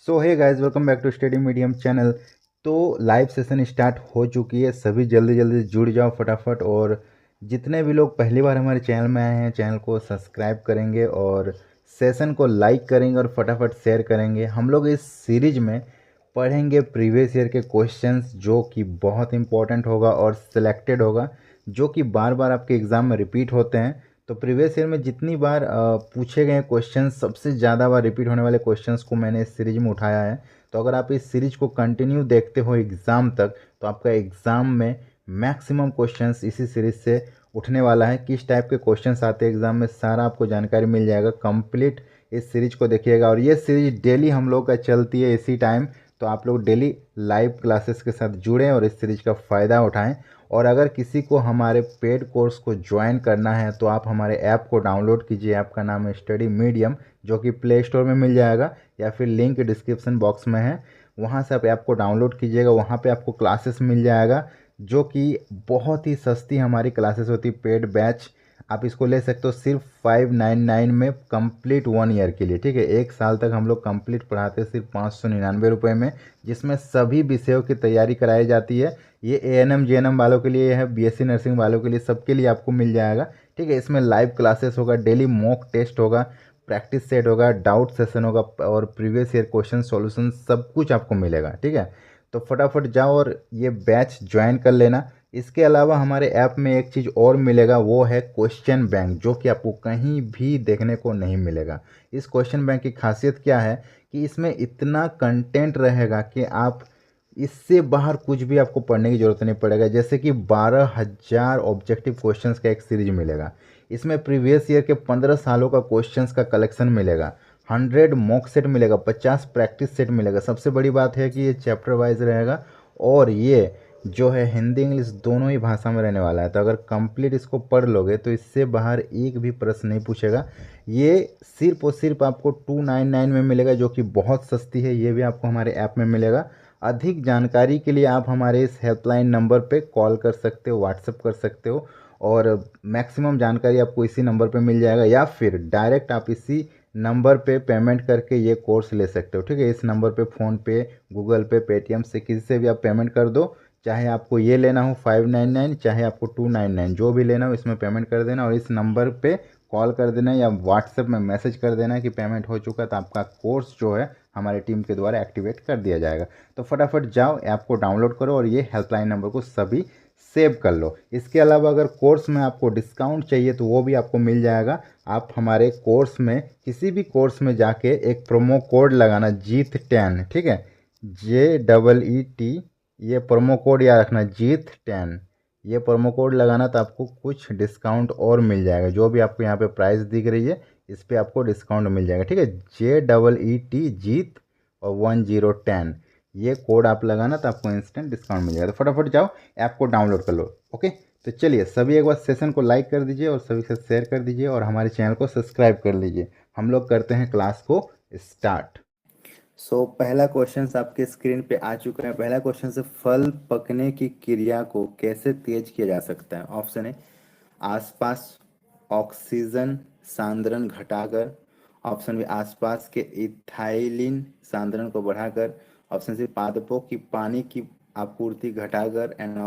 So hey guys, welcome back to study medium channel. तो live session start हो चुकी है। सभी जल्दी जल्दी जुड़ जाओ फटाफट। और जितने भी लोग पहली बार हमारे चैनल में आए हैं, चैनल को सब्सक्राइब करेंगे और सेशन को लाइक करेंगे और फटाफट शेयर करेंगे। हम लोग इस सीरीज में पढ़ेंगे प्रीवियस ईयर के क्वेश्चंस, जो कि बहुत इंपॉर्टेंट होगा और सिलेक्टेड होगा, जो कि बार बार आपके एग्ज़ाम में रिपीट होते हैं। तो प्रीवियस ईयर में जितनी बार पूछे गए क्वेश्चंस, सबसे ज़्यादा बार रिपीट होने वाले क्वेश्चंस को मैंने इस सीरीज में उठाया है। तो अगर आप इस सीरीज को कंटिन्यू देखते हो एग्ज़ाम तक, तो आपका एग्ज़ाम में मैक्सिमम क्वेश्चंस इसी सीरीज से उठने वाला है। किस टाइप के क्वेश्चंस आते हैं एग्ज़ाम में, सारा आपको जानकारी मिल जाएगा। कंप्लीट इस सीरीज को देखिएगा। और ये सीरीज डेली हम लोग का चलती है इसी टाइम। तो आप लोग डेली लाइव क्लासेस के साथ जुड़ें और इस सीरीज का फ़ायदा उठाएं। और अगर किसी को हमारे पेड कोर्स को ज्वाइन करना है तो आप हमारे ऐप को डाउनलोड कीजिए। ऐप का नाम है स्टडी मीडियम, जो कि प्ले स्टोर में मिल जाएगा या फिर लिंक डिस्क्रिप्शन बॉक्स में है। वहाँ से आप ऐप को डाउनलोड कीजिएगा। वहाँ पे आपको क्लासेस मिल जाएगा, जो कि बहुत ही सस्ती हमारी क्लासेस होती, पेड बैच। आप इसको ले सकते हो सिर्फ 599 में कंप्लीट 1 ईयर के लिए। ठीक है, 1 साल तक हम लोग कंप्लीट पढ़ाते हैं सिर्फ 599 रुपये में, जिसमें सभी विषयों की तैयारी कराई जाती है। ये ANM JNM वालों के लिए है, BSc नर्सिंग वालों के लिए, सबके लिए आपको मिल जाएगा। ठीक है, इसमें लाइव क्लासेस होगा, डेली मॉक टेस्ट होगा, प्रैक्टिस सेट होगा, डाउट सेशन होगा और प्रीवियस ईयर क्वेश्चन सॉल्यूशन सब कुछ आपको मिलेगा। ठीक है, तो फटाफट जाओ और ये बैच ज्वाइन कर लेना। इसके अलावा हमारे ऐप में एक चीज़ और मिलेगा, वो है क्वेश्चन बैंक, जो कि आपको कहीं भी देखने को नहीं मिलेगा। इस क्वेश्चन बैंक की खासियत क्या है कि इसमें इतना कंटेंट रहेगा कि आप इससे बाहर कुछ भी आपको पढ़ने की ज़रूरत नहीं पड़ेगा। जैसे कि 12,000 ऑब्जेक्टिव क्वेश्चंस का एक सीरीज मिलेगा। इसमें प्रीवियस ईयर के 15 सालों का क्वेश्चंस का कलेक्शन मिलेगा, 100 मॉक सेट मिलेगा, 50 प्रैक्टिस सेट मिलेगा। सबसे बड़ी बात है कि ये चैप्टर वाइज रहेगा और ये जो है हिंदी इंग्लिश दोनों ही भाषा में रहने वाला है। तो अगर कंप्लीट इसको पढ़ लोगे तो इससे बाहर एक भी प्रश्न नहीं पूछेगा। ये सिर्फ और सिर्फ आपको 299 में मिलेगा, जो कि बहुत सस्ती है। ये भी आपको हमारे ऐप में मिलेगा। अधिक जानकारी के लिए आप हमारे इस हेल्पलाइन नंबर पे कॉल कर सकते हो, व्हाट्सएप कर सकते हो और मैक्सिमम जानकारी आपको इसी नंबर पे मिल जाएगा। या फिर डायरेक्ट आप इसी नंबर पे पेमेंट करके ये कोर्स ले सकते हो। ठीक है, इस नंबर पे फ़ोनपे, गूगल पे, पेटीएम से किसी से भी आप पेमेंट कर दो। चाहे आपको ये लेना हो 599, चाहे आपको 299, जो भी लेना हो इसमें पेमेंट कर देना और इस नंबर पे कॉल कर देना या व्हाट्सएप में मैसेज कर देना कि पेमेंट हो चुका, तो आपका कोर्स जो है हमारी टीम के द्वारा एक्टिवेट कर दिया जाएगा। तो फटाफट जाओ, ऐप को डाउनलोड करो और ये हेल्पलाइन नंबर को सभी सेव कर लो। इसके अलावा अगर कोर्स में आपको डिस्काउंट चाहिए तो वो भी आपको मिल जाएगा। आप हमारे कोर्स में, किसी भी कोर्स में जाके एक प्रोमो कोड लगाना, जीत10। ठीक है, JEET, ये प्रोमो कोड याद रखना, जीत10। ये प्रोमो कोड लगाना तो आपको कुछ डिस्काउंट और मिल जाएगा। जो भी आपको यहाँ पे प्राइस दिख रही है इस पर आपको डिस्काउंट मिल जाएगा। ठीक है, JEET, जीत और 1010, ये कोड आप लगाना तो आपको इंस्टेंट डिस्काउंट मिल जाएगा। तो फटाफट जाओ, ऐप को डाउनलोड कर लो। ओके, तो चलिए सभी एक बार सेशन को लाइक कर दीजिए और सभी से शेयर कर दीजिए और हमारे चैनल को सब्सक्राइब कर लीजिए। हम लोग करते हैं क्लास को स्टार्ट। पहला क्वेश्चन आपके स्क्रीन पे आ चुका है। पहला क्वेश्चन से फल पकने की क्रिया को कैसे तेज किया जा सकता है। ऑप्शन है आसपास ऑक्सीजन सांद्रण घटाकर, ऑप्शन बी आसपास के इथाइलिन सांद्रण को बढ़ाकर, ऑप्शन सी पादपों की पानी की आपूर्ति घटाकर, एंड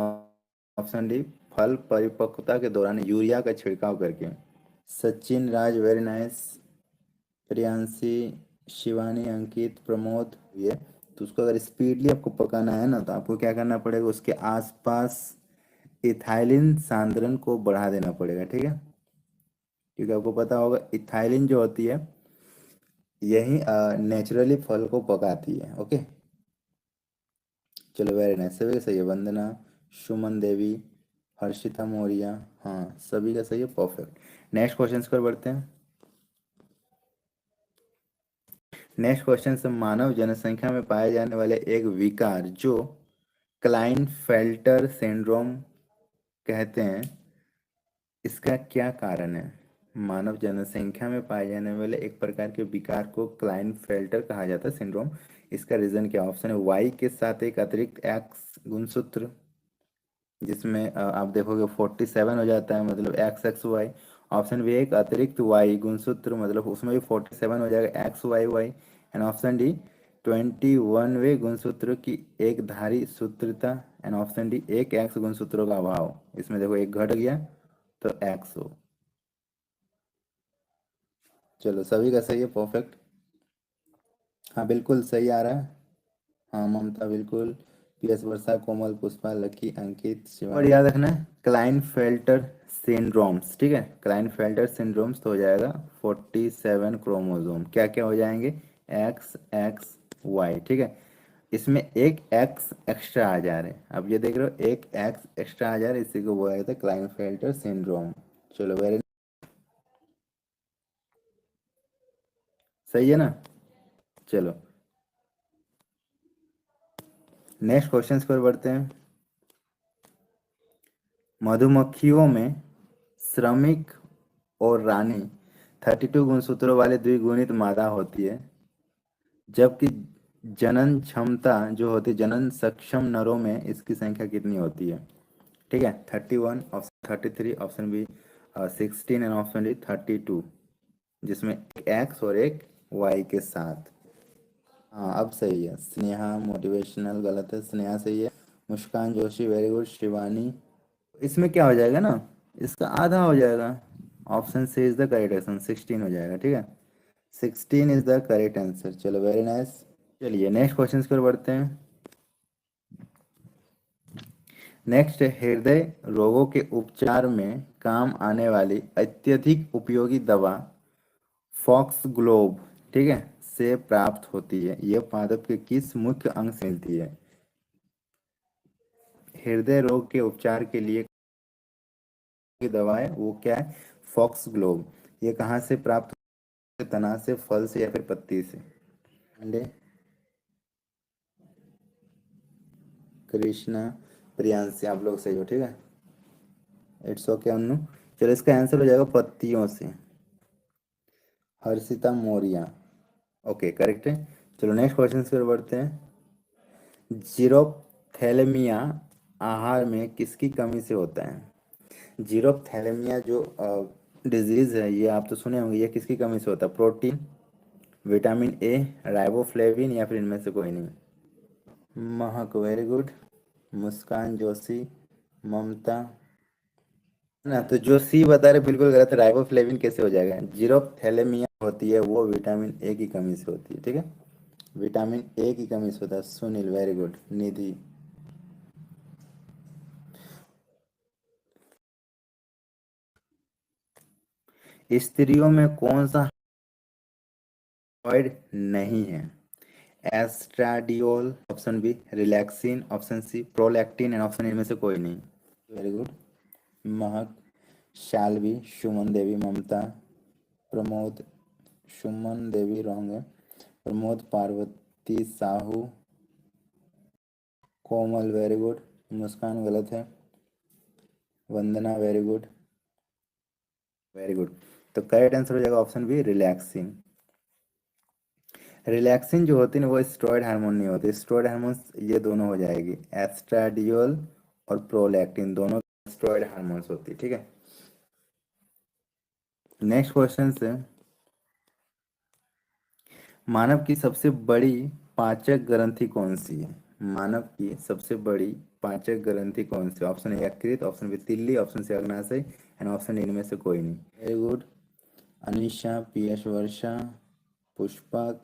ऑप्शन डी फल परिपक्वता के दौरान यूरिया का छिड़काव करके। सचिन राज, वेरी नाइस। प्रियांशी, शिवानी, अंकित, प्रमोद, ये तो उसको अगर स्पीडली आपको पकाना है ना तो आपको क्या करना पड़ेगा, उसके आसपास इथाइलिन सांद्रण को बढ़ा देना पड़ेगा। ठीक है, क्योंकि आपको पता होगा इथाइलिन जो होती है यही नेचुरली फल को पकाती है। ओके, चलो वेरी नाइस, सभी का सही है। वंदना, सुमन देवी, हर्षिता मौर्य, हाँ सभी का सही है, परफेक्ट। नेक्स्ट क्वेश्चन पर बढ़ते हैं। नेक्स्ट क्वेश्चन से मानव जनसंख्या में पाए जाने वाले एक विकार जो क्लाइनफेल्टर सिंड्रोम कहते हैं, इसका क्या कारण है। मानव जनसंख्या में पाए जाने वाले एक प्रकार के विकार को क्लाइनफेल्टर कहा जाता है सिंड्रोम। इसका रीजन क्या। ऑप्शन है वाई के साथ एक अतिरिक्त एक्स गुणसूत्र, जिसमें आप देखोगे 47 हो जाता है, मतलब XXY। ऑप्शन बी एक अतिरिक्त वाई गुणसूत्र, मतलब उसमें भी 47 हो जाएगा, XYY। एंड ऑप्शन डी 21वें गुणसूत्र की एक धारी सूत्रता। एंड ऑप्शन डी एक एक्स गुणसूत्रों का अभाव। इसमें देखो एक घट गया तो एक्स हो। चलो सभी का सही है, परफेक्ट। हाँ बिल्कुल सही आ रहा है। हाँ ममता बिल्कुल। पीएस वर्षा, कोमल, पुष्पा, लकी, अंकित, शिवा। और याद रखना है क्लाइनफेल्टर सिंड्रोम्स, ठीक है। क्लाइनफेल्टर सिंड्रोम्स तो हो जाएगा 47 क्रोमोसोम। क्या क्या हो जाएंगे? एक्स एक्स वाई, ठीक है। इसमें एक एक्स एक्स्ट्रा आ जा रहे हैं। अब ये देख रहे हो एक एक्स एक्स्ट्रा आ जा रहा है, इसी को बोला जाता है क्लाइनफेल्टर सिंड्रोम। चलो वेरी सही है ना। चलो नेक्स्ट क्वेश्चन पर बढ़ते हैं। मधुमक्खियों में श्रमिक और रानी 32 गुणसूत्रों वाले द्विगुणित मादा होती है, जबकि जनन क्षमता जो होती है, जनन सक्षम नरों में इसकी संख्या कितनी होती है? ठीक है, 31, option 33, option B 16 and option D 32, जिसमें एक एक्स और एक वाई के साथ। हाँ अब सही है। स्नेहा मोटिवेशनल गलत है, स्नेहा सही है। Muskan Joshi very good. शिवानी, इसमें क्या हो जाएगा ना, इसका आधा हो जाएगा। Option C is the correct answer, 16 हो जाएगा, ठीक है। 16 इज द करेक्ट आंसर। चलो वेरी नाइस। चलिए नेक्स्ट क्वेश्चन पर बढ़ते हैं। नेक्स्ट है हृदय रोगों के उपचार में काम आने वाली अत्यधिक उपयोगी दवा फॉक्स ग्लोब, ठीक है, से प्राप्त होती है। यह पादप के किस मुख्य अंग से मिलती है? हृदय रोग के उपचार के लिए की दवा है वो क्या है? Fox globe. ये कहाँ से प्राप्त होती है? तना से, फल से या फिर पत्ती से? अंडे। कृष्णा, प्रियांशी, आप लोग सही हो, ठीक है। It's okay Annu. चलो इसका आंसर हो जाएगा पत्तियों से। हर्षिता मौर्य, ओके करेक्ट है। चलो नेक्स्ट क्वेश्चन पर बढ़ते हैं। जीरोथैलेमिया आहार में किसकी कमी से होता है? जीरोथैलेमिया जो डिजीज है, ये आप तो सुने होंगे, ये किसकी कमी से होता है? प्रोटीन, विटामिन ए, राइबोफ्लेविन या फिर इनमें से कोई नहीं? महक वेरी गुड। मुस्कान जोशी, ममता ना, तो जो सी बता रहे बिल्कुल गलत है। राइबोफ्लेविन कैसे हो जाएगा? जीरोथैलेमिया होती है वो विटामिन ए की कमी से होती है, ठीक है। विटामिन ए की कमी से होता है। Sunil very good. निधि, स्त्रियों में कौन सा स्टेरॉइड नहीं है? Estradiol, option B relaxin, option C prolactin and option इनमें से कोई नहीं? Very good. Mahak, Shalvi, Suman Devi, Mamta, Pramod, Suman Devi wrong है। Pramod, Parvati Sahu, Komal very good. मुस्कान गलत है। Vandana very good, very good. तो करेक्ट आंसर हो जाएगा ऑप्शन बी रिलैक्सिन। रिलैक्सिन जो होती है ना वो स्टेरॉइड हार्मोन नहीं होती। स्टेरॉइड हार्मोन ये दोनों हो जाएगी, एस्ट्राडियोल और प्रोलैक्टिन, दोनों स्टेरॉइड हार्मोन्स होती है, ठीक है। नेक्स्ट क्वेश्चन से, मानव की सबसे बड़ी पाचक ग्रंथि कौन सी है? मानव की सबसे बड़ी पाचक ग्रंथि कौन सी? ऑप्शन ए यकृत, ऑप्शन बी तिल्ली, ऑप्शन सी अग्नाशय एंड ऑप्शन डी इनमें से कोई नहीं? Very good. Anisha, PS Varsha, Pushpak,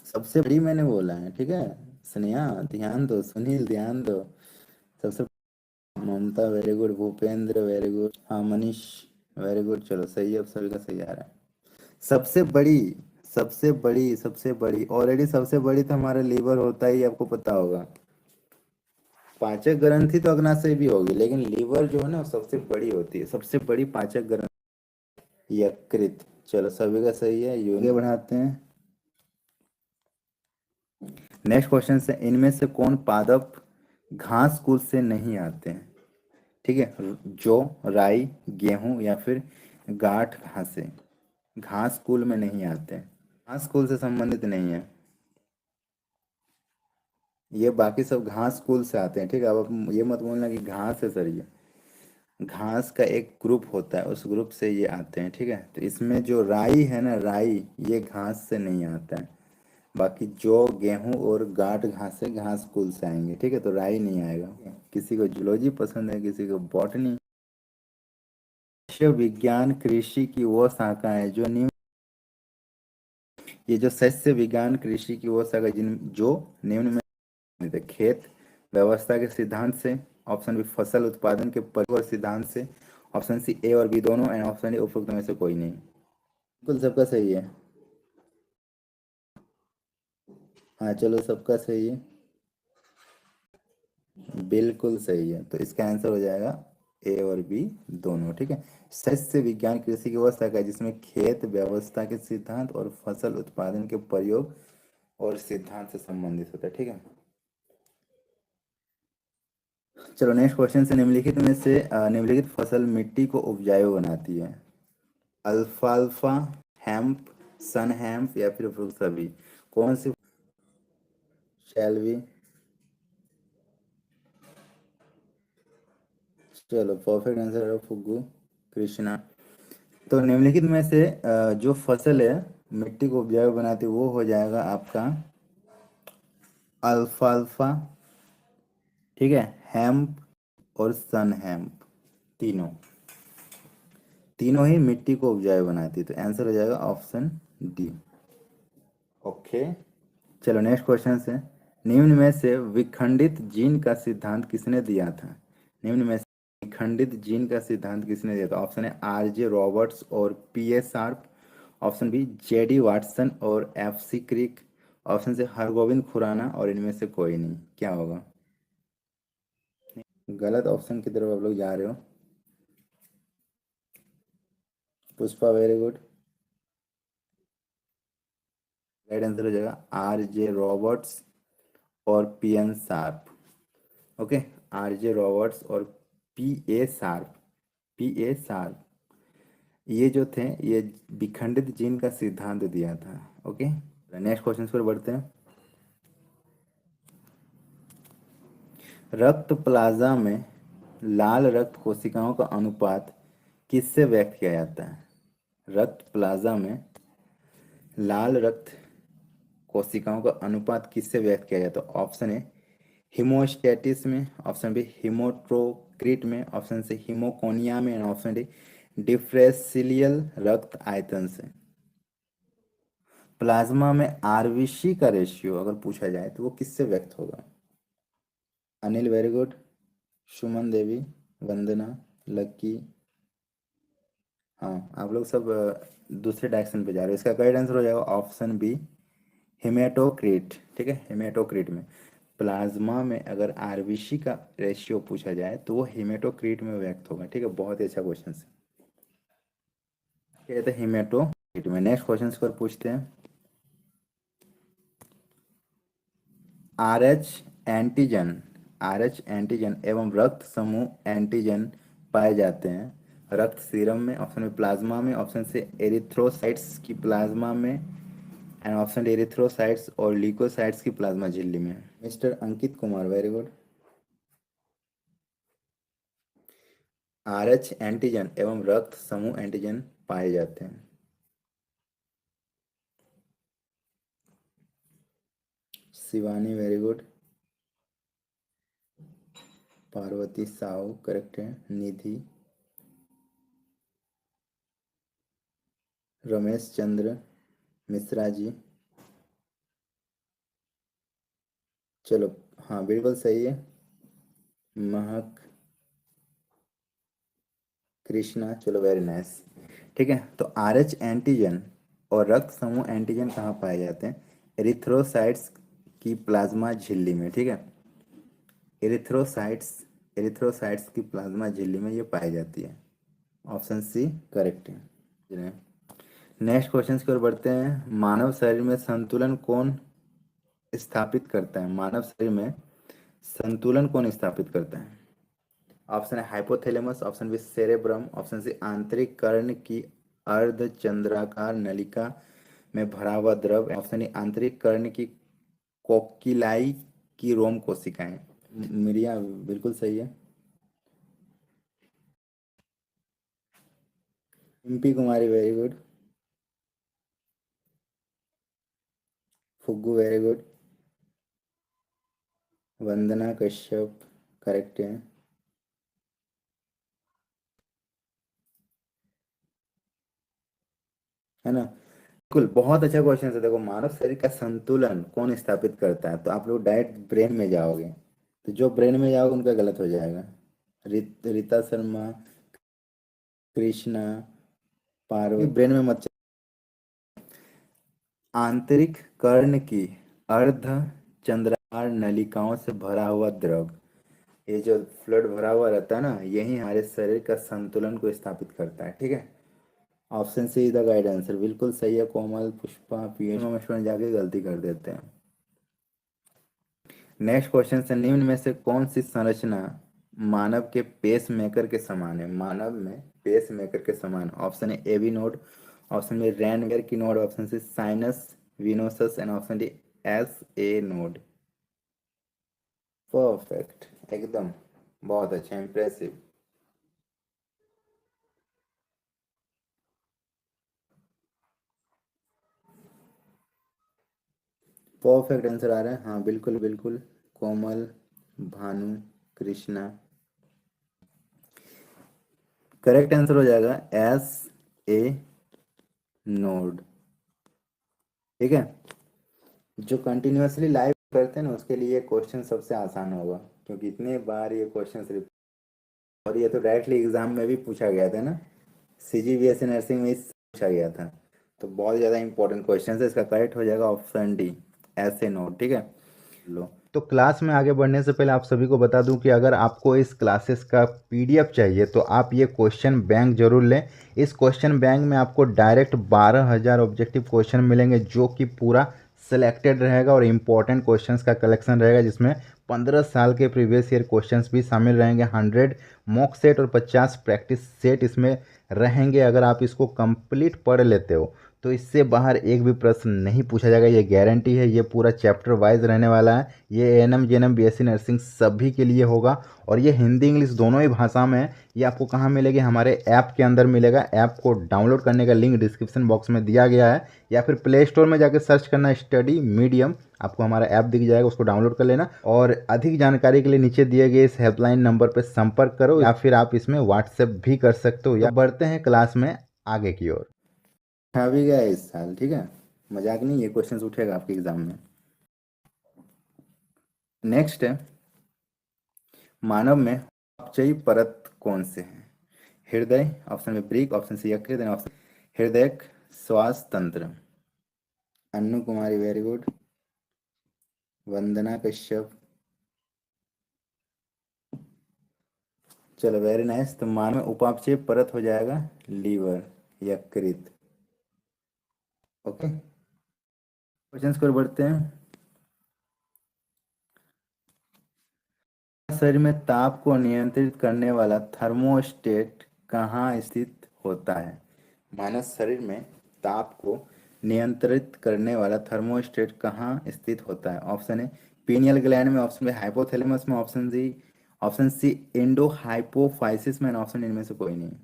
सबसे बड़ी मैंने बोला है, ठीक है। स्नेहा ध्यान दो, सुनील ध्यान दो। सबसे, Mamta very good. Bhupendra very good. हाँ मनीष वेरी गुड। चलो सही है, अब सभी का सही आ रहा है। सबसे बड़ी, सबसे बड़ी, सबसे बड़ी, ऑलरेडी सबसे बड़ी तो हमारा लीवर होता ही, आपको पता होगा। पाचक ग्रंथि तो अग्नाशय भी होगी, लेकिन लीवर जो है ना सबसे बड़ी होती है। सबसे बड़ी पाचक ग्रंथि यकृत। चलो सभी का सही है, आगे बढ़ाते हैं। नेक्स्ट क्वेश्चन से, इनमें से कौन पादप घास कुल से नहीं आते हैं? ठीक है, जौ, राई, गेहूं या फिर गांठ घासे घास कुल में नहीं आते हैं, घास कुल से संबंधित नहीं है। ये बाकी सब घास कुल से आते हैं, ठीक है। अब आप ये मत बोलना कि घास है सर, ये घास का एक ग्रुप होता है, उस ग्रुप से ये आते हैं, ठीक है। तो इसमें जो राई है ना, राई, ये घास से नहीं आता है। बाकी जौ, गेहूं और गांठ घास से घास कुल से आएंगे, ठीक है। तो राई नहीं आएगा। किसी को जूलॉजी पसंद है, किसी को बॉटनी। शस्य विज्ञान कृषि की वो शाखा है जो निम्न, ये जो शस्य विज्ञान कृषि की वो शाखा जिन जो निम्न में संबंधित है। खेत व्यवस्था के सिद्धांत से, ऑप्शन बी फसल उत्पादन के परिवहन सिद्धांत से, ऑप्शन सी ए और बी दोनों, एंड ऑप्शन डी उपरोक्त में से कोई नहीं। बिल्कुल सबका सही है। हाँ चलो, सबका सही है। बिल्कुल सही है। तो इसका आंसर हो जाएगा ए और बी दोनों, ठीक है। शस्य विज्ञान कृषि की वह शाखा है जिसमें खेत व्यवस्था के सिद्धांत और फसल उत्पादन के प्रयोग और सिद्धांत से संबंधित होता है, ठीक है। चलो नेक्स्ट क्वेश्चन से, निम्नलिखित में से निम्नलिखित फसल मिट्टी को उपजाऊ बनाती है। अल्फाल्फा, हेम्प, सन हेम्प या फिर उपरोक्त सभी। कौन सी? शैलवी। चलो परफेक्ट आंसर है फुग्गू कृष्णा। तो निम्नलिखित में से जो फसल है मिट्टी को उपजाऊ बनाती है वो हो जाएगा आपका अल्फाल्फा, ठीक है, हेम्प और सन हेम्प। तीनों तीनों ही मिट्टी को उपजाऊ बनाती है। तो आंसर हो जाएगा ऑप्शन डी। ओके। चलो नेक्स्ट क्वेश्चन से, निम्न में से विखंडित जीन का सिद्धांत किसने दिया था? निम्न में से विखंडित जीन का सिद्धांत किसने दिया था? Option A R J Roberts और P A Sharp, option B J D Watson और F C Crick, option C Hargobind Khurana और इनमें से कोई नहीं। क्या होगा? गलत ऑप्शन की तरफ आप लोग जा रहे हो। Pushpa very good. Right answer हो जाएगा आर जे रॉबर्ट्स और P N Sharp. Okay, R J Roberts और P A Sharp. P A Sharp ये जो थे ये विखंडित जीन का सिद्धांत दिया था। ओके, नेक्स्ट क्वेश्चन पर बढ़ते हैं। रक्त प्लाज्मा में लाल रक्त कोशिकाओं का अनुपात किससे व्यक्त किया जाता है? रक्त प्लाज्मा में लाल रक्त कोशिकाओं का अनुपात किससे व्यक्त किया जाता है? ऑप्शन है हीमोस्टेटिस में, ऑप्शन बी हीमोट्रोक्रिट में, ऑप्शन सी हीमोकोनिया में, एंड ऑप्शन डी डिफ्रेंशियल रक्त आयतन से। प्लाज्मा में आरबीसी का रेशियो अगर पूछा जाए तो वो किससे व्यक्त होगा? अनिल वेरी गुड, सुमन देवी, वंदना, लक्की। हाँ आप लोग सब दूसरे डायरेक्शन पे जा रहे हो। इसका करेक्ट आंसर हो जाएगा ऑप्शन बी हेमेटोक्रिट, ठीक है। हेमेटोक्रिट में प्लाज्मा में अगर आरबीसी का रेशियो पूछा जाए तो वो हेमेटोक्रिट में व्यक्त होगा, ठीक है। बहुत ही अच्छा क्वेश्चन है। ये तो हेमेटोक्रिट में। नेक्स्ट क्वेश्चन पर पूछते हैं। आरएच एंटीजन, आरएच एंटीजन एवं रक्त समूह एंटीजन पाए जाते हैं रक्त सीरम में, ऑप्शन में प्लाज्मा में, ऑप्शन से एरिथ्रोसाइट्स की प्लाज्मा में, एंड ऑप्शन डी एरिथ्रोसाइट्स और ल्यूकोसाइट्स की प्लाज्मा झिल्ली में। Mister Ankit Kumar very good. Rh antigen एवं रक्त समूह एंटीजन पाए जाते हैं। Shivani very good. Parvati Sahu correct है। निधि, रमेश चंद्र मिश्रा जी। चलो, हाँ बिल्कुल सही है। महक, कृष्णा, चलो वेरी नाइस। ठीक है, तो आर एच एंटीजन और रक्त समूह एंटीजन कहाँ पाए जाते हैं? एरिथ्रोसाइट्स की प्लाज्मा झिल्ली में, ठीक है। एरिथ्रोसाइट्स, एरिथ्रोसाइट्स की प्लाज्मा झिल्ली में ये पाई जाती है। ऑप्शन सी करेक्ट है। नेक्स्ट क्वेश्चन की ओर बढ़ते हैं। मानव शरीर में संतुलन कौन स्थापित करता है? मानव शरीर में संतुलन कौन स्थापित करता है? Option A hypothalamus, option B cerebrum, option C आंतरिक कर्ण की अर्धचंद्राकार नलिका में भरा हुआ द्रव, ऑप्शन डी आंतरिक कर्ण की कोक्कीलाई की रोम कोशिकाएं। मिरिया बिल्कुल सही है। MP Kumari very good. Fuggu very good. Vandana Kashyap correct है ना। बिल्कुल, बहुत अच्छा क्वेश्चन है। देखो, मानव शरीर का संतुलन कौन स्थापित करता है? तो आप लोग डायरेक्ट ब्रेन में जाओगे, तो जो ब्रेन में जाओगे उनका गलत हो जाएगा। रीता शर्मा, कृष्णा, पार्वती, ब्रेन में मत। आंतरिक कर्ण की अर्ध चंद्राकार नलिकाओं से भरा हुआ द्रव, ये जो फ्लड भरा हुआ रहता है ना, यही हमारे शरीर का संतुलन को स्थापित करता है। ठीक है, option C is the guide answer. बिल्कुल सही है। कोमल, पुष्पा, पीएच में जाके गलती कर देते हैं। नेक्स्ट क्वेश्चन से, निम्न में से कौन सी संरचना मानव के पेस मेकर के समान है? मानव में पेस मेकर के समान। Option A AV node, option B Ranvier की node, option C sinus venosus and option D S A node. Perfect, एकदम बहुत अच्छा, इंप्रेसिव। परफेक्ट आंसर आ रहा है। हाँ बिल्कुल बिल्कुल। कोमल, भानु, कृष्णा, करेक्ट आंसर हो जाएगा एस ए नोड। ठीक है, जो कंटिन्यूअसली लाइव करते हैं ना, उसके लिए क्वेश्चन सबसे आसान होगा, क्योंकि इतने बार ये क्वेश्चन, और ये तो डायरेक्टली एग्जाम में भी पूछा गया था ना, सीजीबीएसई नर्सिंग में इससे पूछा गया था। तो बहुत ज़्यादा इंपॉर्टेंट क्वेश्चन है। इसका करेक्ट हो जाएगा ऑप्शन डी, ऐसे नोट। ठीक है, लो। तो क्लास में आगे बढ़ने से पहले आप सभी को बता दूं कि अगर आपको इस क्लासेस का पीडीएफ चाहिए तो आप ये क्वेश्चन बैंक जरूर लें। इस क्वेश्चन बैंक में आपको डायरेक्ट 12,000 ऑब्जेक्टिव क्वेश्चन मिलेंगे, जो कि पूरा सिलेक्टेड रहेगा और इम्पोर्टेंट क्वेश्चंस का कलेक्शन रहेगा, जिसमें 15 साल के प्रीवियस ईयर क्वेश्चंस भी शामिल रहेंगे। 100 मॉक सेट और 50 प्रैक्टिस सेट इसमें रहेंगे। अगर आप इसको कंप्लीट पढ़ लेते हो तो इससे बाहर एक भी प्रश्न नहीं पूछा जाएगा, ये गारंटी है। ये पूरा चैप्टर वाइज रहने वाला है। ये एएनएम जेएनएम बीएससी नर्सिंग सभी के लिए होगा, और ये हिंदी इंग्लिश दोनों ही भाषा में है। ये आपको कहाँ मिलेगी? हमारे ऐप के अंदर मिलेगा। ऐप को डाउनलोड करने का लिंक डिस्क्रिप्शन बॉक्स में दिया गया है, या फिर प्ले स्टोर में जाकर सर्च करना स्टडी मीडियम, आपको हमारा ऐप दिख जाएगा, उसको डाउनलोड कर लेना। और अधिक जानकारी के लिए नीचे दिए गए इस हेल्पलाइन नंबर पर संपर्क करो, या फिर आप इसमें व्हाट्सएप भी कर सकते हो। या बढ़ते हैं क्लास में आगे की ओर। आ भी गया इस साल। ठीक है, मजाक नहीं, ये क्वेश्चन उठेगा आपके एग्जाम में। नेक्स्ट है, मानव में अपचयी परत कौन से है? हृदय, ऑप्शन में ब्रिक, ऑप्शन सी यकृत, ऑप्शन हृदय श्वास तंत्र। अन्नू कुमारी वेरी गुड। वंदना कश्यप, चलो वेरी नाइस। तो मानव में उपापचय परत हो जाएगा लीवर, यकृत। ओके, क्वेश्चंस को बढ़ते हैं। शरीर में ताप को नियंत्रित करने वाला थर्मोस्टेट कहाँ स्थित होता है? मानव शरीर में ताप को नियंत्रित करने वाला थर्मोस्टेट कहाँ स्थित होता है? ऑप्शन है पीनियल ग्लैंड में, ऑप्शन बी हाइपोथैलेमस में, ऑप्शन सी एंडो हाइपोफाइसिस में, ऑप्शन इनमें से कोई नहीं।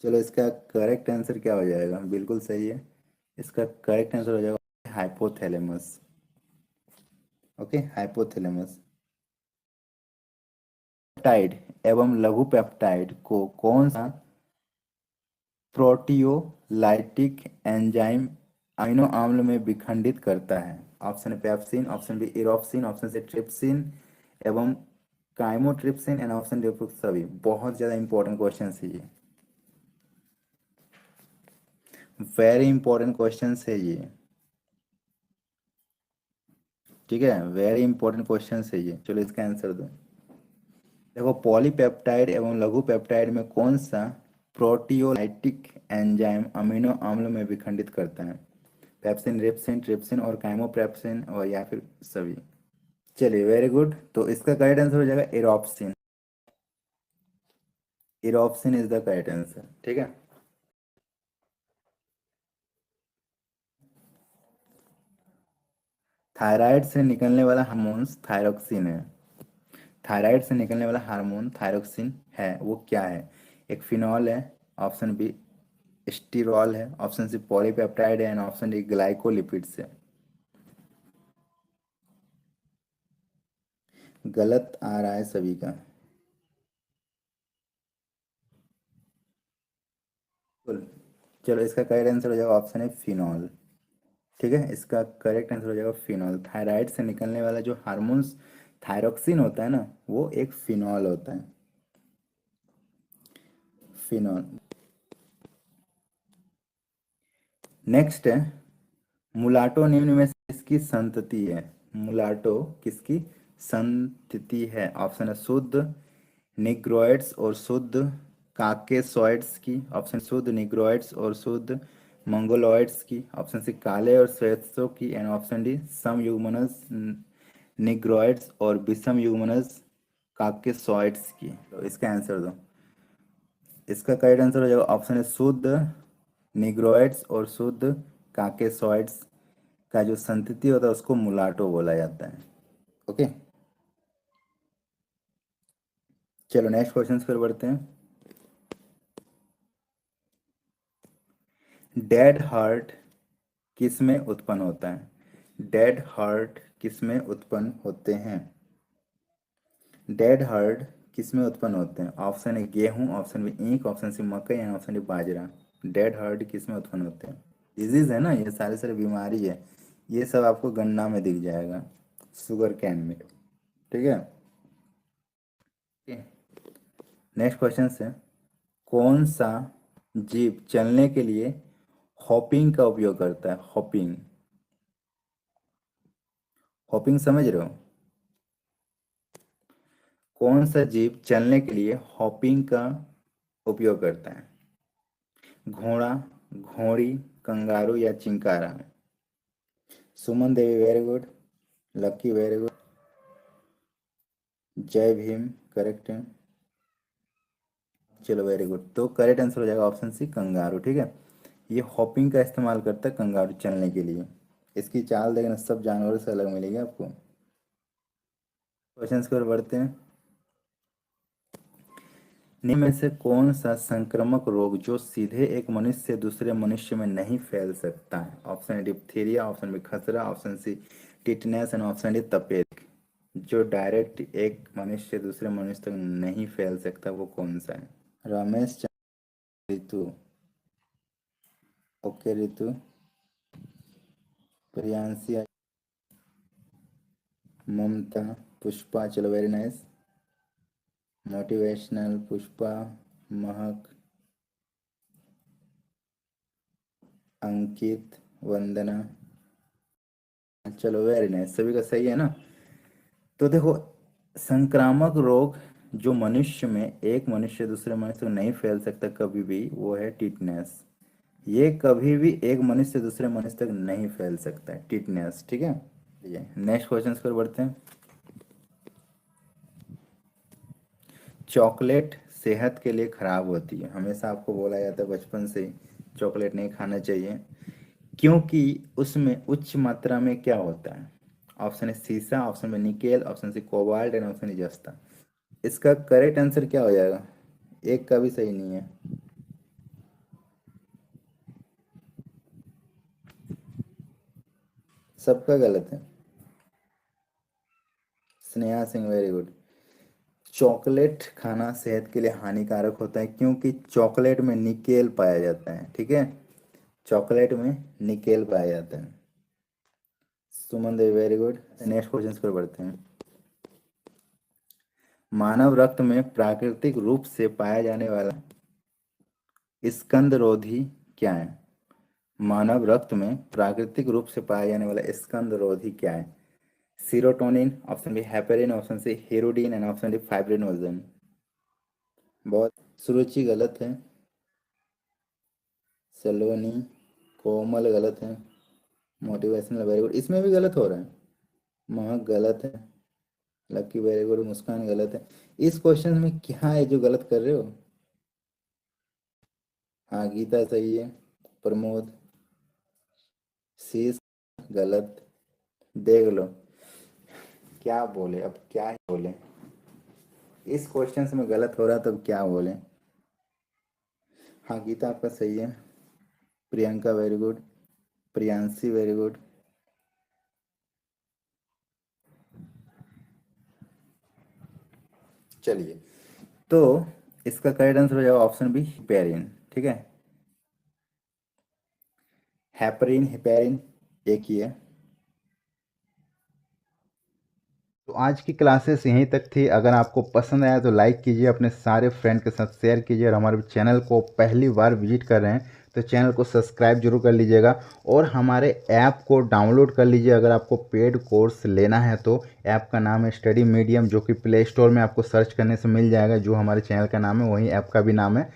चलो, इसका करेक्ट आंसर क्या हो जाएगा? बिल्कुल सही है, इसका करेक्ट आंसर हो जाएगा हाइपोथैलेमस। Okay, hypothalamus. पेप्टाइड एवं लघु पेप्टाइड को कौन सा प्रोटियोलाइटिक एंजाइम अमीनो अम्ल में विखंडित करता है? ऑप्शन है pepsin, option B erepsin, option C trypsin एवं काइमोट्रिप्सिन एंड ऑप्शन डी सभी। बहुत ज़्यादा इंपॉर्टेंट क्वेश्चन है ये, वेरी इंपॉर्टेंट क्वेश्चन है ये। ठीक है, वेरी इंपॉर्टेंट क्वेश्चन है ये। चलो, इसका आंसर दो। देखो, पॉलीपेप्टाइड एवं लघु पेप्टाइड में कौन सा प्रोटियोलाइटिक एंजाइम अमीनो अम्ल में विखंडित करता है? पेप्सिन, रिप्सिन, ट्रिप्सिन और काइमोप्रेप्सिन, और या फिर सभी। चलिए, वेरी गुड। तो इसका करेक्ट आंसर हो जाएगा इरोप्सिन। इरोप्सिन इज द करेक्ट आंसर। ठीक है, थायराइड से निकलने वाला हार्मोन थायरोक्सिन है। थायराइड से निकलने वाला हार्मोन थायरोक्सिन है, वो क्या है? एक फिनॉल है, ऑप्शन बी स्टीरॉल है, ऑप्शन सी पॉलीपेप्टाइड है एंड ऑप्शन डी ग्लाइकोलिपिड्स है। गलत आ रहा है सभी का। बिल्कुल। चलो इसका करेक्ट आंसर हो जाएगा ऑप्शन है फिनॉल। ठीक है, इसका करेक्ट आंसर हो जाएगा फिनॉल। थायराइड से निकलने वाला जो हार्मोन्स थायरोक्सिन होता है ना, वो एक फिनॉल होता है। फिनॉल। नेक्स्ट है, मुलाटो निम्न में से किसकी संतति है? मुलाटो किसकी संतति है? ऑप्शन है शुद्ध निग्रोइड्स और शुद्ध काकेसॉइड्स की, ऑप्शन शुद्ध निग्रोइड्स और शुद्ध मंगोलॉइड्स की, ऑप्शन सी काले और श्वेतों की, एंड ऑप्शन डी सम युग्मनस निग्रोइड्स और विषम युग्मनस काकेसॉइड्स की। तो इसका आंसर दो। इसका करेक्ट आंसर हो जाएगा ऑप्शन है शुद्ध निग्रोइड्स और शुद्ध काकेसॉइड्स का जो संतति होता है उसको मुलाटो बोला जाता है। ओके, चलो नेक्स्ट क्वेश्चन पर बढ़ते हैं। डेड हार्ट किस में उत्पन्न होता है? डेड हार्ट किस में उत्पन्न होते हैं? डेड हार्ट किस में उत्पन्न होते हैं? ऑप्शन है गेहूं, ऑप्शन बी ईंख, ऑप्शन सी मकई and option D bajra. Dead heart किस में उत्पन्न होते हैं? डिजीज है ना, ये सारे सारे बीमारी है। ये सब आपको गन्ना में दिख जाएगा, शुगर कैन में। ठीक है। नेक्स्ट क्वेश्चन है, कौन सा जीव चलने के लिए हॉपिंग का उपयोग करता है? हॉपिंग, हॉपिंग समझ रहे हो? कौन सा जीव चलने के लिए हॉपिंग का उपयोग करता है? घोड़ा, घोड़ी, कंगारू या चिंकारा? Suman Devi very good, Lucky very good, Jai Bhim correct है। चलो वेरी गुड, तो करेक्ट आंसर हो जाएगा ऑप्शन सी कंगारू। ठीक है, ये हॉपिंग का इस्तेमाल करता है कंगारू चलने के लिए। इसकी चाल देखना सब जानवरों से अलग मिलेगी आपको। क्वेश्चन की ओर बढ़ते हैं। निम्न में से कौन सा संक्रामक रोग जो सीधे एक मनुष्य से दूसरे मनुष्य में नहीं फैल सकता है? Option A diphtheria, option B खसरा, option C tetanus and option D तपेदिक। जो डायरेक्ट एक मनुष्य से दूसरे मनुष्य तक नहीं फैल सकता वो कौन सा है? रमेश चंद्र ऋतु। ओके ऋतु। प्रियांशी, ममता, पुष्पा, चलो वेरी नाइस, मोटिवेशनल पुष्पा, महक, अंकित, वंदना। चलो वेरी नाइस, सभी का सही है ना। तो देखो, संक्रामक रोग जो मनुष्य में एक मनुष्य दूसरे मनुष्य को नहीं फैल सकता कभी भी, वो है टिटनेस। ये कभी भी एक मनुष्य से दूसरे मनुष्य तक नहीं फैल सकता है टिटनेस। ठीक है, ये नेक्स्ट क्वेश्चन पर बढ़ते हैं। चॉकलेट सेहत के लिए खराब होती है, हमेशा आपको बोला जाता है बचपन से ही चॉकलेट नहीं खाना चाहिए, क्योंकि उसमें उच्च मात्रा में क्या होता है? ऑप्शन है सीसा, ऑप्शन में nickel, option C cobalt and option जस्ता। इसका करेक्ट आंसर क्या हो जाएगा? एक का भी सही नहीं है, सबका गलत है। Sneha Singh very good. Chocolate खाना सेहत के लिए हानिकारक होता है क्योंकि चॉकलेट में निकेल पाया जाता है। ठीक है, चॉकलेट में निकेल पाया जाता है। सुमन देव वेरी गुड। नेक्स्ट क्वेश्चन पर बढ़ते हैं। मानव रक्त में प्राकृतिक रूप से पाया जाने वाला स्कंदरोधी क्या है? मानव रक्त में प्राकृतिक रूप से पाया जाने वाला स्कंदरोधी क्या है? Serotonin, option B heparin, option C hirudin and option D fibrinogen. बहुत, सुरुचि गलत है, सलोनी, कोमल गलत है, मोटिवेशनल वेरी गुड, इसमें भी गलत हो रहा है। महक गलत है, लकी वेरी गुड, मुस्कान गलत है। इस क्वेश्चन में क्या है जो गलत कर रहे हो? हाँ गीता सही है, प्रमोद, शीश गलत। देख लो, क्या बोले अब, क्या ही बोले। इस क्वेश्चन में गलत हो रहा तब क्या बोले। हाँ गीता आपका सही है, Priyanka very good, Priyanshi very good. चलिए, तो इसका करेक्ट आंसर हो जाएगा ऑप्शन बी, हिपेरिन। ठीक है, हेपरिन, हिपेरिन एक ही है। तो आज की क्लासेस यहीं तक थी। अगर आपको पसंद आया तो लाइक कीजिए, अपने सारे फ्रेंड के साथ शेयर कीजिए, और हमारे चैनल को पहली बार विजिट कर रहे हैं तो चैनल को सब्सक्राइब जरूर कर लीजिएगा, और हमारे ऐप को डाउनलोड कर लीजिए अगर आपको पेड कोर्स लेना है तो। ऐप का नाम है स्टडी मीडियम, जो कि प्ले स्टोर में आपको सर्च करने से मिल जाएगा, जो हमारे चैनल का नाम है वही ऐप का भी नाम है।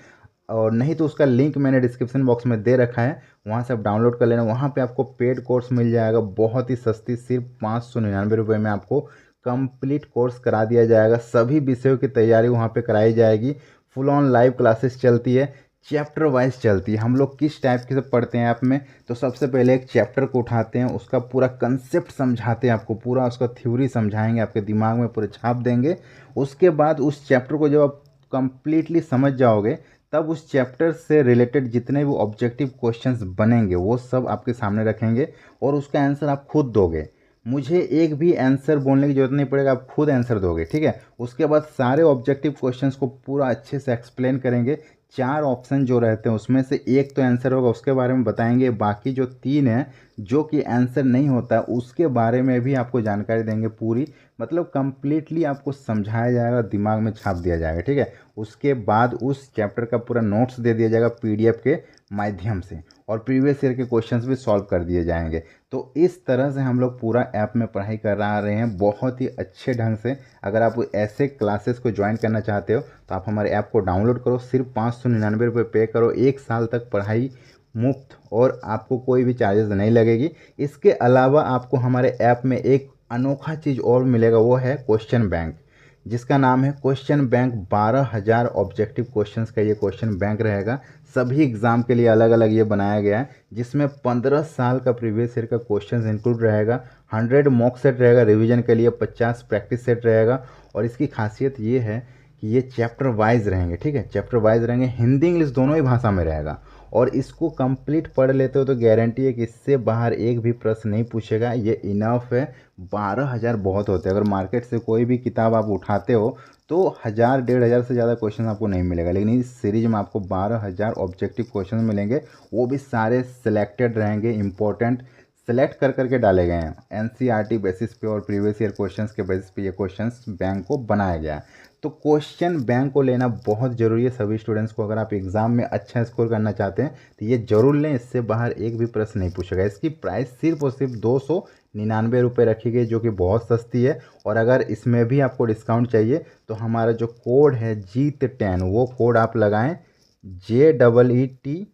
और नहीं तो उसका लिंक मैंने डिस्क्रिप्शन बॉक्स में दे रखा है, वहाँ से आप डाउनलोड कर लेना। वहाँ पे आपको पेड कोर्स मिल जाएगा बहुत ही सस्ती, सिर्फ 599 रुपये में आपको कंप्लीट कोर्स करा दिया जाएगा। सभी विषयों की तैयारी वहाँ पे कराई जाएगी। फुल ऑन लाइव क्लासेस चलती है, चैप्टर वाइज चलती है। हम लोग किस टाइप के से पढ़ते हैं ऐप में, तो सबसे पहले एक चैप्टर को उठाते हैं, उसका पूरा कंसेप्ट समझाते हैं आपको, पूरा उसका थ्योरी समझाएंगे, आपके दिमाग में पूरे छाप देंगे। उसके बाद उस चैप्टर को जब आप कंप्लीटली समझ जाओगे, तब उस चैप्टर से रिलेटेड जितने भी ऑब्जेक्टिव क्वेश्चंस बनेंगे वो सब आपके सामने रखेंगे, और उसका आंसर आप खुद दोगे। मुझे एक भी आंसर बोलने की जरूरत नहीं पड़ेगा, आप खुद आंसर दोगे। ठीक है, उसके बाद सारे ऑब्जेक्टिव क्वेश्चंस को पूरा अच्छे से एक्सप्लेन करेंगे। 4 ऑप्शन जो रहते हैं उसमें से एक तो आंसर होगा, उसके बारे में बताएंगे। बाकी जो 3 हैं जो कि आंसर नहीं होता, उसके बारे में भी आपको जानकारी देंगे पूरी। मतलब कंप्लीटली आपको समझाया जाएगा, दिमाग में छाप दिया जाएगा। ठीक है, उसके बाद उस चैप्टर का पूरा नोट्स दे दिया जाएगा पीडीएफ के माध्यम से, और प्रीवियस ईयर के क्वेश्चंस भी सॉल्व कर दिए जाएंगे। तो इस तरह से हम लोग पूरा ऐप में पढ़ाई कर रहे हैं बहुत ही अच्छे ढंग से। अगर आप ऐसे क्लासेस को ज्वाइन करना चाहते हो तो आप हमारे ऐप को डाउनलोड करो, सिर्फ 599 रुपये पे करो, 1 साल तक पढ़ाई मुफ्त, और आपको कोई भी चार्जेस नहीं लगेगी। इसके अलावा आपको हमारे ऐप में एक अनोखा चीज़ और मिलेगा, वो है क्वेश्चन बैंक, जिसका नाम है क्वेश्चन बैंक। 12,000 ऑब्जेक्टिव क्वेश्चंस का ये क्वेश्चन बैंक रहेगा। सभी एग्ज़ाम के लिए अलग अलग ये बनाया गया है, जिसमें 15 साल का प्रीवियस ईयर का क्वेश्चन इंक्लूड रहेगा। 100 मॉक सेट रहेगा रिवीजन के लिए, 50 प्रैक्टिस सेट रहेगा। और इसकी खासियत ये है कि ये चैप्टर वाइज रहेंगे। ठीक है, चैप्टर वाइज रहेंगे, हिंदी इंग्लिश दोनों ही भाषा में रहेगा। और इसको कंप्लीट पढ़ लेते हो तो गारंटी है कि इससे बाहर एक भी प्रश्न नहीं पूछेगा, ये इनफ है। 12,000 बहुत होते हैं। अगर मार्केट से कोई भी किताब आप उठाते हो तो 1,000 1,500 से ज़्यादा क्वेश्चन आपको नहीं मिलेगा, लेकिन इस सीरीज में आपको 12,000 ऑब्जेक्टिव क्वेश्चन मिलेंगे। वो भी सारे सिलेक्टेड रहेंगे, इंपॉर्टेंट सेलेक्ट कर करके डाले गए हैं एनसीईआरटी बेसिस पे, और प्रीवियस ईयर क्वेश्चंस के बेसिस पे ये क्वेश्चंस बैंक को बनाया गया है। तो क्वेश्चन बैंक को लेना बहुत ज़रूरी है सभी स्टूडेंट्स को। अगर आप एग्ज़ाम में अच्छा स्कोर करना चाहते हैं तो ये ज़रूर लें, इससे बाहर एक भी प्रश्न नहीं पूछेगा। इसकी प्राइस सिर्फ और सिर्फ 299 रुपये रखी गई, जो कि बहुत सस्ती है। और अगर इसमें भी आपको डिस्काउंट चाहिए तो हमारा जो कोड है जीत10, वो कोड आप लगाएं, JEET10,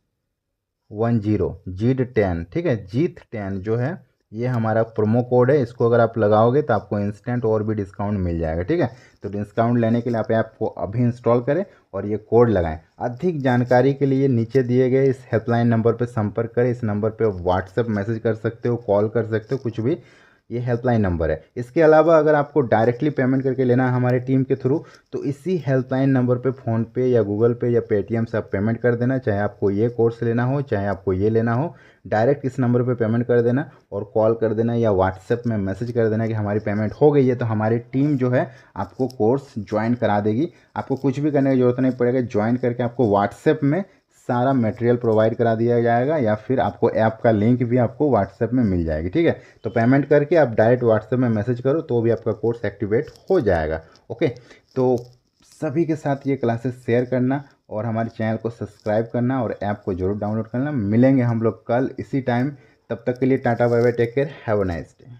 जीत10। ठीक है, जीत10 जो है ये हमारा प्रोमो कोड है, इसको अगर आप लगाओगे तो आपको इंस्टेंट और भी डिस्काउंट मिल जाएगा। ठीक है, तो डिस्काउंट लेने के लिए आप ऐप को अभी इंस्टॉल करें और ये कोड लगाएं। अधिक जानकारी के लिए नीचे दिए गए इस हेल्पलाइन नंबर पर संपर्क करें। इस नंबर पर व्हाट्सएप मैसेज कर सकते हो, कॉल कर सकते हो, कुछ भी, ये हेल्पलाइन नंबर है। इसके अलावा अगर आपको डायरेक्टली पेमेंट करके लेना है हमारी टीम के थ्रू, तो इसी हेल्पलाइन नंबर पे फ़ोनपे या गूगल पे या पेटीएम से आप पेमेंट कर देना। चाहे आपको ये कोर्स लेना हो, चाहे आपको ये लेना हो, डायरेक्ट इस नंबर पे पेमेंट कर देना, और कॉल कर देना या व्हाट्सएप में मैसेज कर देना कि हमारी पेमेंट हो गई है, तो हमारी टीम जो है आपको कोर्स ज्वाइन करा देगी। आपको कुछ भी करने की ज़रूरत नहीं पड़ेगा, ज्वाइन करके आपको व्हाट्सएप में सारा मटेरियल प्रोवाइड करा दिया जाएगा, या फिर आपको ऐप का लिंक भी आपको व्हाट्सएप में मिल जाएगी। ठीक है, तो पेमेंट करके आप डायरेक्ट व्हाट्सएप में मैसेज करो तो भी आपका कोर्स एक्टिवेट हो जाएगा। ओके, तो सभी के साथ ये क्लासेस शेयर करना, और हमारे चैनल को सब्सक्राइब करना, और ऐप को जरूर डाउनलोड करना। मिलेंगे हम लोग कल इसी टाइम, तब तक के लिए tata bye bye, take care, have a nice day.